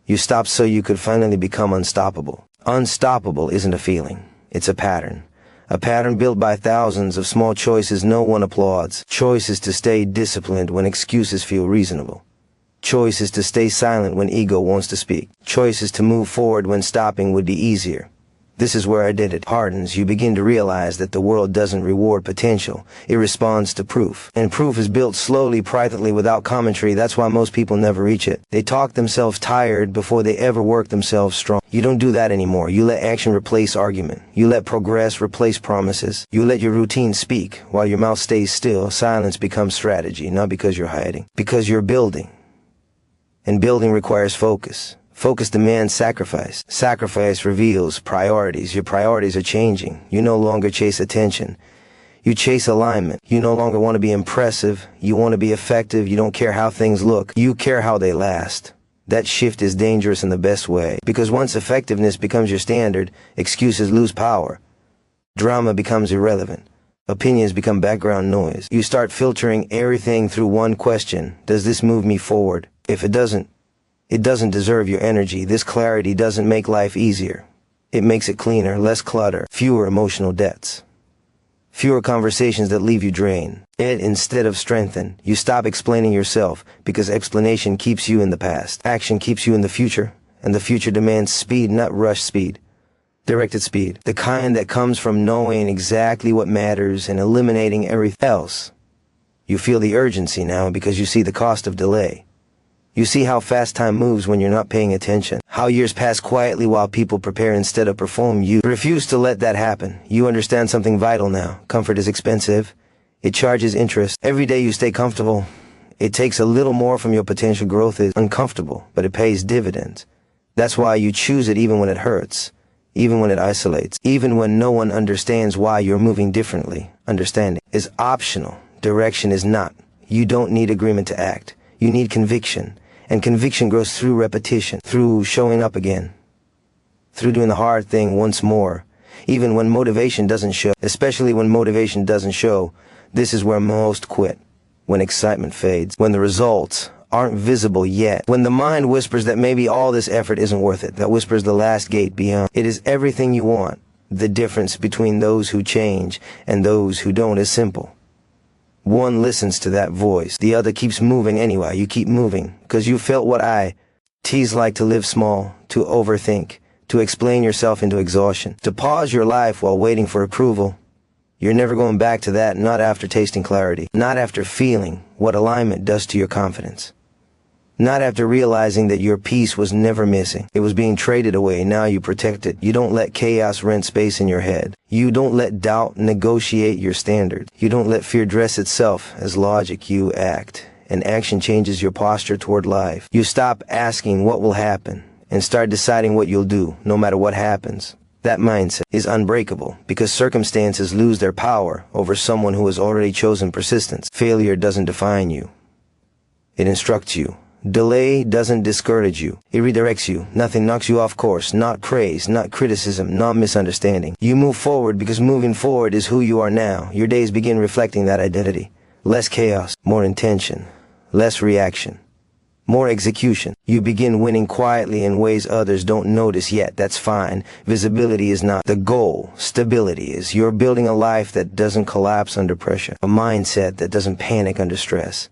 You stopped so you could finally become unstoppable. Unstoppable isn't a feeling. It's a pattern. A pattern built by thousands of small choices no one applauds. Choices to stay disciplined when excuses feel reasonable. Choices to stay silent when ego wants to speak. Choices to move forward when stopping would be easier. This is where identity hardens. You begin to realize that the world doesn't reward potential. It responds to proof. And proof is built slowly, privately, without commentary. That's why most people never reach it. They talk themselves tired before they ever work themselves strong. You don't do that anymore. You let action replace argument. You let progress replace promises. You let your routine speak. While your mouth stays still, silence becomes strategy, not because you're hiding, because you're building. And building requires focus. Focus demands sacrifice. Sacrifice reveals priorities. Your priorities are changing. You no longer chase attention. You chase alignment. You no longer want to be impressive. You want to be effective. You don't care how things look. You care how they last. That shift is dangerous in the best way. Because once effectiveness becomes your standard, excuses lose power. Drama becomes irrelevant. Opinions become background noise. You start filtering everything through one question. Does this move me forward? If it doesn't deserve your energy. This clarity doesn't make life easier. It makes it cleaner, less clutter, fewer emotional debts. Fewer conversations that leave you drained. Instead of strengthened, you stop explaining yourself because explanation keeps you in the past. Action keeps you in the future, and the future demands speed, not rush speed. Directed speed. The kind that comes from knowing exactly what matters and eliminating everything else. You feel the urgency now because you see the cost of delay. You see how fast time moves when you're not paying attention. How years pass quietly while people prepare instead of perform. You refuse to let that happen. You understand something vital now. Comfort is expensive. It charges interest. Every day you stay comfortable, it takes a little more from your potential. Growth is uncomfortable, but it pays dividends. That's why you choose it even when it hurts, even when it isolates, even when no one understands why you're moving differently. Understanding is optional. Direction is not. You don't need agreement to act. You need conviction. And conviction grows through repetition, through showing up again, through doing the hard thing once more, even when motivation doesn't show. Especially when motivation doesn't show, this is where most quit. When excitement fades, when the results aren't visible yet, when the mind whispers that maybe all this effort isn't worth it, that whispers the last gate beyond. It is everything you want. The difference between those who change and those who don't is simple. One listens to that voice. The other keeps moving anyway. You keep moving because you felt what T's like to live small, to overthink, to explain yourself into exhaustion, to pause your life while waiting for approval. You're never going back to that, not after tasting clarity, not after feeling what alignment does to your confidence, not after realizing that your peace was never missing. It was being traded away. Now you protect it. You don't let chaos rent space in your head. You don't let doubt negotiate your standard. You don't let fear dress itself as logic. You act, and action changes your posture toward life. You stop asking what will happen and start deciding what you'll do, no matter what happens. That mindset is unbreakable because circumstances lose their power over someone who has already chosen persistence. Failure doesn't define you. It instructs you. Delay doesn't discourage you. It redirects you. Nothing knocks you off course. Not praise, not criticism, not misunderstanding. You move forward because moving forward is who you are now. Your days begin reflecting that identity. Less chaos, more intention, less reaction, more execution. You begin winning quietly in ways others don't notice yet. That's fine. Visibility is not the goal. Stability is. You're building a life that doesn't collapse under pressure. A mindset that doesn't panic under stress.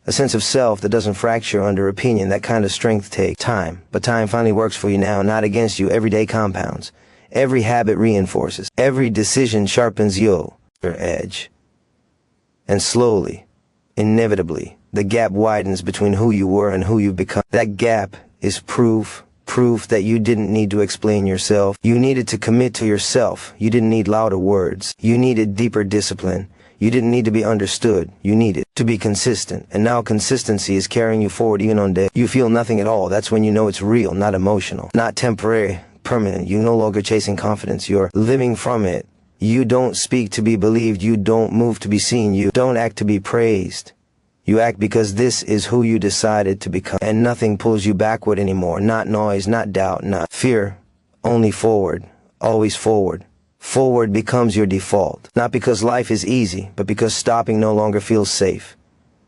A sense of self that doesn't fracture under opinion. That kind of strength takes time. But time finally works for you now, not against you. Every day compounds. Every habit reinforces. Every decision sharpens your edge. And slowly, inevitably, the gap widens between who you were and who you've become. That gap is proof that you didn't need to explain yourself. You needed to commit to yourself. You didn't need louder words. You needed deeper discipline. You didn't need to be understood. You needed to be consistent. And now consistency is carrying you forward even on days you feel nothing at all. That's when you know it's real, not emotional, not temporary, permanent. You're no longer chasing confidence. You're living from it. You don't speak to be believed. You don't move to be seen. You don't act to be praised. You act because this is who you decided to become, and nothing pulls you backward anymore. Not noise, not doubt, not fear. Only forward, always forward. Forward becomes your default, not because life is easy, but because stopping no longer feels safe.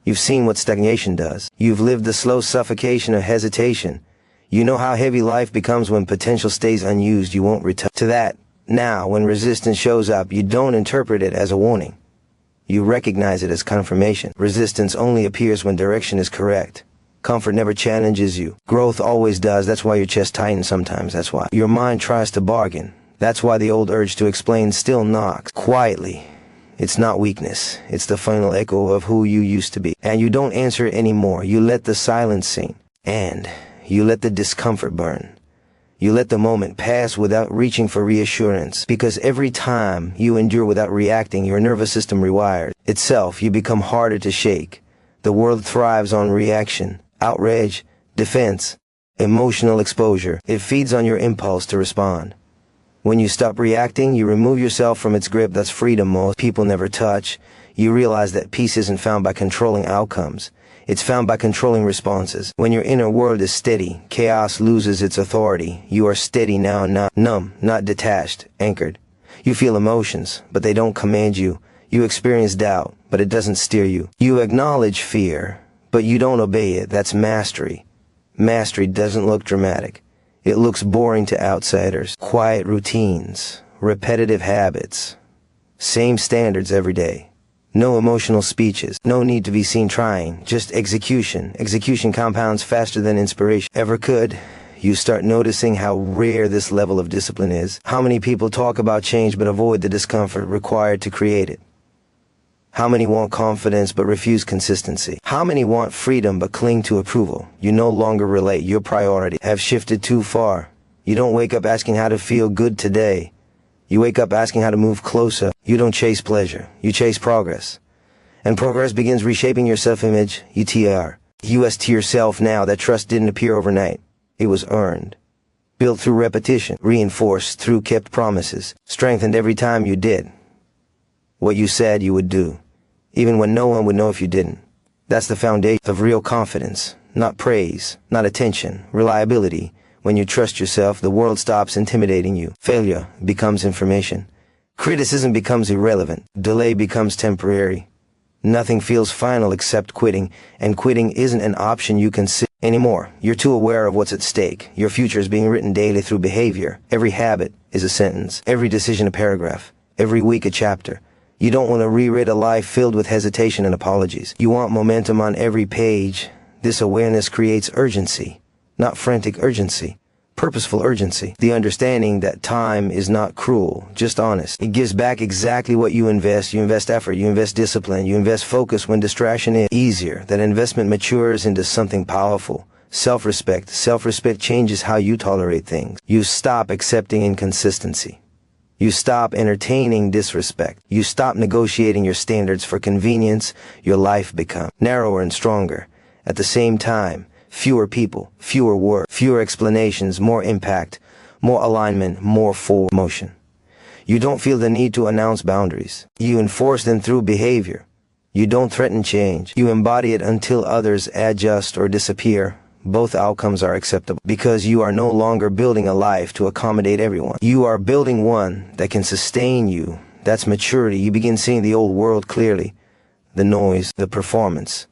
You've seen what stagnation does. You've lived the slow suffocation of hesitation. You know how heavy life becomes when potential stays unused. You won't return to that. Now, when resistance shows up, you don't interpret it as a warning. You recognize it as confirmation. Resistance only appears when direction is correct. Comfort never challenges you. Growth always does. That's why your chest tightens sometimes. That's why your mind tries to bargain. That's why the old urge to explain still knocks quietly. It's not weakness. It's the final echo of who you used to be. And you don't answer it anymore. You let the silence sink. And you let the discomfort burn. You let the moment pass without reaching for reassurance, because every time you endure without reacting, your nervous system rewires itself. You become harder to shake. The world thrives on reaction, outrage, defense, emotional exposure. It feeds on your impulse to respond. When you stop reacting, you remove yourself from its grip. That's freedom most people never touch. You realize that peace isn't found by controlling outcomes. It's found by controlling responses. When your inner world is steady, chaos loses its authority. You are steady now, not numb, not detached, anchored. You feel emotions, but they don't command you. You experience doubt, but it doesn't steer you. You acknowledge fear, but you don't obey it. That's mastery. Mastery doesn't look dramatic. It looks boring to outsiders. Quiet routines, repetitive habits, same standards every day. No emotional speeches, no need to be seen trying, just execution. Execution compounds faster than inspiration ever could. You start noticing how rare this level of discipline is. How many people talk about change but avoid the discomfort required to create it? How many want confidence but refuse consistency? How many want freedom but cling to approval? You no longer relate. Your priorities have shifted too far. You don't wake up asking how to feel good today. You wake up asking how to move closer. You don't chase pleasure. You chase progress. And progress begins reshaping your self-image. You ask to yourself now that trust didn't appear overnight. It was earned. Built through repetition. Reinforced through kept promises. Strengthened every time you did what you said you would do, even when no one would know if you didn't. That's the foundation of real confidence. Not praise, not attention, reliability. When you trust yourself, the world stops intimidating you. Failure becomes information. Criticism becomes irrelevant. Delay becomes temporary. Nothing feels final except quitting, and quitting isn't an option you consider anymore. You're too aware of what's at stake. Your future is being written daily through behavior. Every habit is a sentence. Every decision a paragraph. Every week a chapter. You don't want to reread a life filled with hesitation and apologies. You want momentum on every page. This awareness creates urgency. Not frantic urgency, purposeful urgency. The understanding that time is not cruel, just honest. It gives back exactly what you invest. You invest effort, you invest discipline, you invest focus when distraction is easier. That investment matures into something powerful. Self-respect. Self-respect changes how you tolerate things. You stop accepting inconsistency. You stop entertaining disrespect. You stop negotiating your standards for convenience. Your life becomes narrower and stronger. At the same time, fewer people, fewer words, fewer explanations, more impact, more alignment, more forward motion. You don't feel the need to announce boundaries. You enforce them through behavior. You don't threaten change. You embody it until others adjust or disappear. Both outcomes are acceptable because you are no longer building a life to accommodate everyone. You are building one that can sustain you. That's maturity. You begin seeing the old world clearly. The noise, the performance,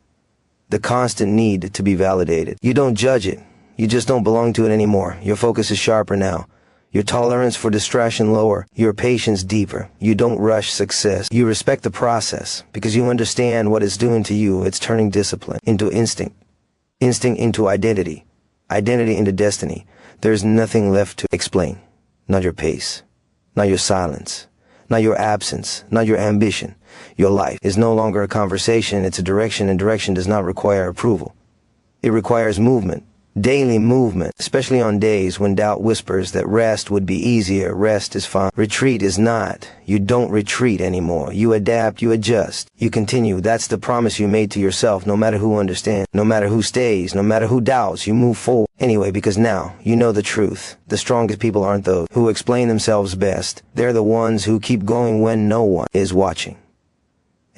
the constant need to be validated. You don't judge it. You just don't belong to it anymore. Your focus is sharper now. Your tolerance for distraction lower. Your patience deeper. You don't rush success. You respect the process because you understand what it's doing to you. It's turning discipline into instinct. Instinct into identity. Identity into destiny. There's nothing left to explain. Not your pace. Not your silence. Not your absence. Not your ambition. Your life is no longer a conversation, it's a direction, and direction does not require approval. It requires movement. Daily movement, especially on days when doubt whispers that rest would be easier. Rest is fine. Retreat is not. You don't retreat anymore. You adapt, you adjust, you continue. That's the promise you made to yourself. No matter who understands, no matter who stays, no matter who doubts, you move forward. Anyway, because now you know the truth. The strongest people aren't those who explain themselves best. They're the ones who keep going when no one is watching.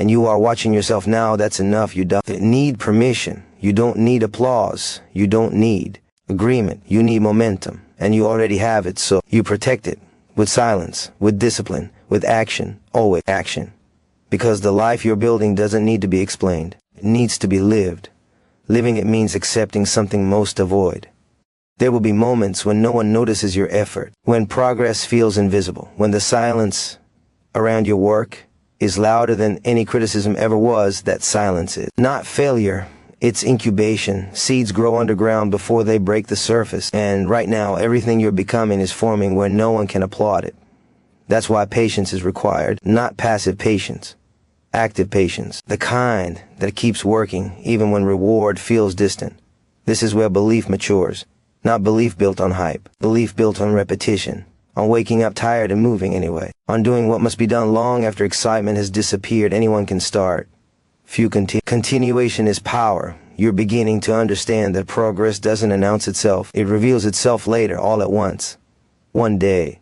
And you are watching yourself now. That's enough. You don't need permission. You don't need applause. You don't need agreement. You need momentum. And you already have it, so you protect it with silence, with discipline, with action, always action. Because the life you're building doesn't need to be explained. It needs to be lived. Living it means accepting something most avoid. There will be moments when no one notices your effort, when progress feels invisible, when the silence around your work is louder than any criticism ever was. That silence is not failure, it's incubation. Seeds grow underground before they break the surface, and right now everything you're becoming is forming where no one can applaud it. That's why patience is required, not passive patience. Active patience, the kind that keeps working even when reward feels distant. This is where belief matures, not belief built on hype, belief built on repetition, on waking up tired and moving anyway, on doing what must be done long after excitement has disappeared. Anyone can start. Continuation is power. You're beginning to understand that progress doesn't announce itself. It reveals itself later, all at once. One day,